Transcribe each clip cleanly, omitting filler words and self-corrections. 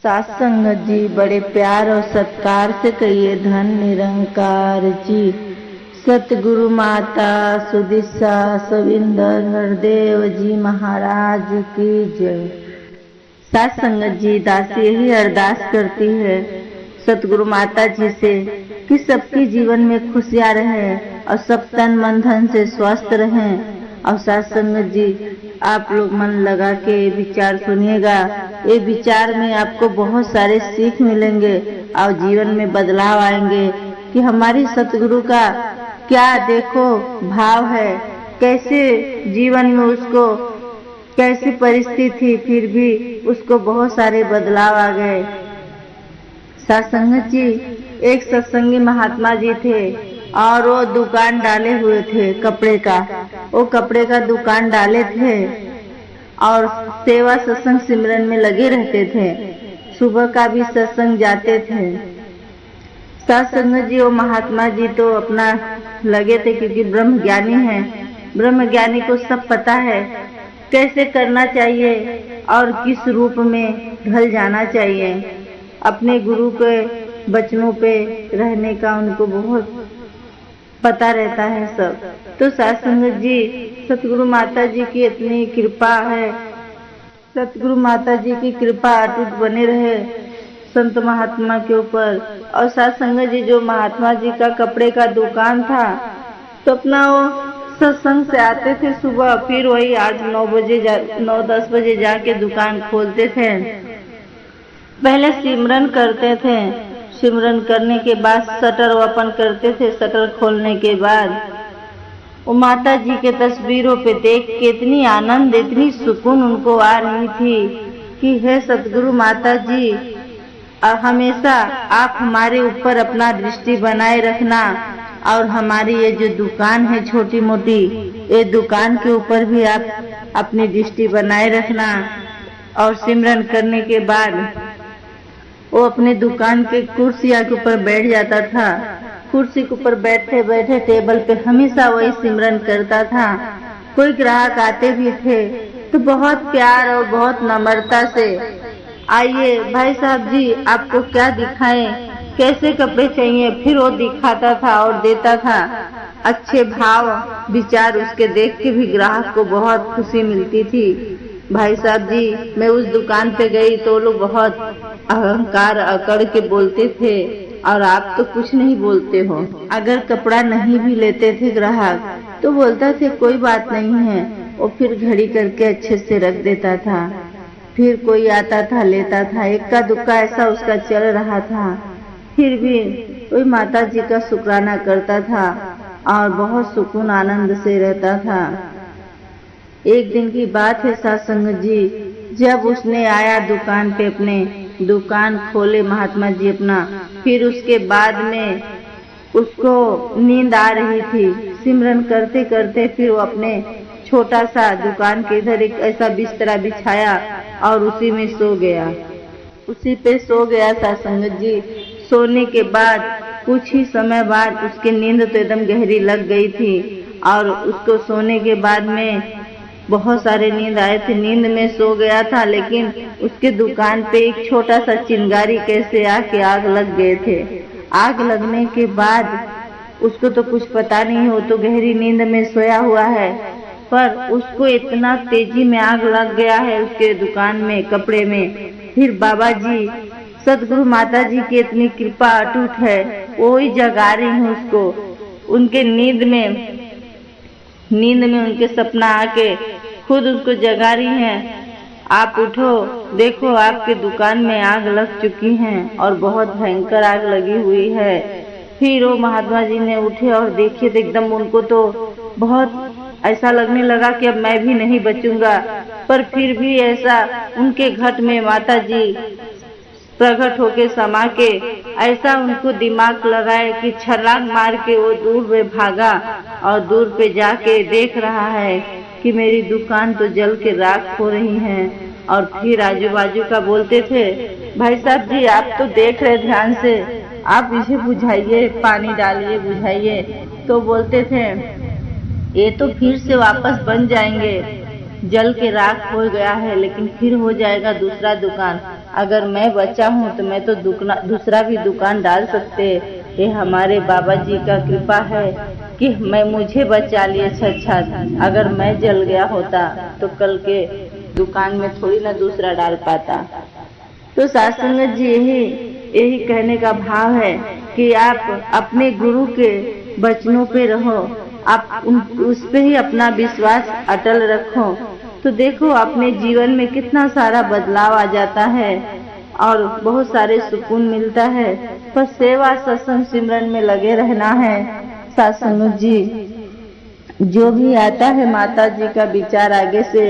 सात संगत जी, बड़े प्यार और सत्कार से कहिए धन निरंकार जी। सतगुरु माता सुदिशा सविंदर हरदेव जी महाराज की जय। सात संगत जी, दासी यही अरदास करती है सतगुरु माता जी से कि सबके जीवन में खुशियां रहें और सब तन मन धन से स्वस्थ रहें। और सात संगत जी, आप लोग मन लगा के विचार सुनिएगा। ये विचार में आपको बहुत सारे सीख मिलेंगे और जीवन में बदलाव आएंगे कि हमारी सतगुरु का क्या देखो भाव है, कैसे जीवन में उसको कैसी परिस्थिति थी, फिर भी उसको बहुत सारे बदलाव आ गए। सत्संग जी, एक सत्संगी महात्मा जी थे और वो दुकान डाले हुए थे कपड़े का। वो कपड़े का दुकान डाले थे और सेवा सत्संग सिमरन में लगे रहते थे। सुबह का भी सत्संग जाते थे। सत्संग जी, वो महात्मा जी तो अपना लगे थे क्योंकि ब्रह्म ज्ञानी है। ब्रह्म ज्ञानी को सब पता है कैसे करना चाहिए और किस रूप में ढल जाना चाहिए। अपने गुरु के वचनों पे रहने का उनको बहुत पता रहता है सब। तो सत्संग जी, सतगुरु माता जी की इतनी कृपा है, सतगुरु माता जी की कृपा अटूट बने रहे संत महात्मा के ऊपर। और सत्संग जी, जो महात्मा जी का कपड़े का दुकान था, तो अपना वो सत्संग से आते थे सुबह, फिर वही 9-10 बजे जाके दुकान खोलते थे। पहले सिमरन करते थे, सिमरन करने के बाद शटर ओपन करते थे। शटर खोलने के बाद वो माता जी के तस्वीरों पे देख के इतनी आनंद, इतनी सुकून उनको आ रही थी कि हे सतगुरु माता जी, हमेशा आप हमारे ऊपर अपना दृष्टि बनाए रखना और हमारी ये जो दुकान है छोटी मोटी, ये दुकान के ऊपर भी आप अपनी दृष्टि बनाए रखना। और सिमरन करने के बाद वो अपने दुकान के कुर्सियां के ऊपर बैठ जाता था। कुर्सी के ऊपर बैठे बैठे टेबल पे हमेशा वही सिमरन करता था। कोई ग्राहक आते भी थे तो बहुत प्यार और बहुत नम्रता से, आइए भाई साहब जी, आपको क्या दिखाएं, कैसे कपड़े चाहिए, फिर वो दिखाता था और देता था। अच्छे भाव विचार उसके देख के भी ग्राहक को बहुत खुशी मिलती थी। भाई साहब जी, मैं उस दुकान पे गई तो लोग बहुत अहंकार अकड़ के बोलते थे और आप तो कुछ नहीं बोलते हो। अगर कपड़ा नहीं भी लेते थे ग्राहक तो बोलता थे कोई बात नहीं है, वो फिर घड़ी करके अच्छे से रख देता था। फिर कोई आता था लेता था, इक्का दुक्का ऐसा उसका चल रहा था। फिर भी वही माता जी का शुक्राना करता था और बहुत सुकून आनंद से रहता था। एक दिन की बात है सत्संग जी, जब उसने आया दुकान पे, अपने दुकान खोले महात्मा जी अपना, फिर उसके बाद में उसको नींद आ रही थी। सिमरन करते करते फिर वो अपने छोटा सा दुकान के इधर एक ऐसा बिस्तरा बिछाया और उसी में सो गया। उसी पे सो गया सत्संग जी। सोने के बाद कुछ ही समय बाद उसकी नींद तो एकदम गहरी लग गई थी और उसको सोने के बाद में बहुत सारे नींद आए थे। नींद में सो गया था, लेकिन उसके दुकान पे एक छोटा सा चिंगारी कैसे आके आग लग गए थे। आग लगने के बाद उसको तो कुछ पता नहीं, हो तो गहरी नींद में सोया हुआ है, पर उसको इतना तेजी में आग लग गया है उसके दुकान में कपड़े में। फिर बाबा जी, सतगुरु माता जी की इतनी कृपा अटूट है, वो ही जगा रही है उसको। उनके नींद में उनके सपना आके खुद उसको जगा रही हैं। आप उठो, देखो आपके दुकान में आग लग चुकी है और बहुत भयंकर आग लगी हुई है। फिर वो महात्मा जी ने उठे और देखे तो एकदम उनको तो बहुत ऐसा लगने लगा कि अब मैं भी नहीं बचूंगा। पर फिर भी ऐसा उनके घट में माता जी प्रकट होके समा के ऐसा उनको दिमाग लगाए कि छलांग मार के वो दूर में भागा और दूर पे जाके देख रहा है कि मेरी दुकान तो जल के राख हो रही है। और फिर आजू बाजू का बोलते थे, भाई साहब जी, आप तो देख रहे ध्यान से, आप इसे बुझाइए, पानी डालिए, बुझाइए। तो बोलते थे ये तो फिर से वापस बन जाएंगे, जल के राख हो गया है, लेकिन फिर हो जाएगा दूसरा दुकान, अगर मैं बचा हूँ तो मैं तो दूसरा भी दुकान डाल सकते। ये हमारे बाबा जी का कृपा है कि मुझे बचा लिए छत। अगर मैं जल गया होता तो कल के दुकान में थोड़ी ना दूसरा डाल पाता। तो साध संगत जी यही कहने का भाव है कि आप अपने गुरु के वचनों पे रहो, आप उस पे ही अपना विश्वास अटल रखो, तो देखो अपने जीवन में कितना सारा बदलाव आ जाता है और बहुत सारे सुकून मिलता है। पर सेवा सत्संग सिमरन में लगे रहना है। साध संगत जी जो भी आता है माता जी का विचार आगे से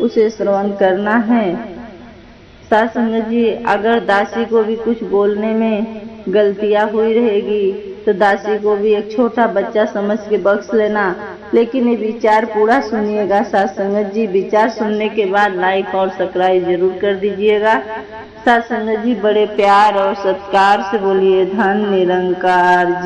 उसे श्रवण करना है। साध संगत जी अगर दासी को भी कुछ बोलने में गलतियां हुई रहेगी तो दासी को भी एक छोटा बच्चा समझ के बख्श लेना, लेकिन ये विचार पूरा सुनिएगा। साध संगत जी विचार सुनने के बाद लाइक और सब्सक्राइब जरूर कर दीजिएगा। साध संगत जी बड़े प्यार और सत्कार से बोलिए धन निरंकार जी।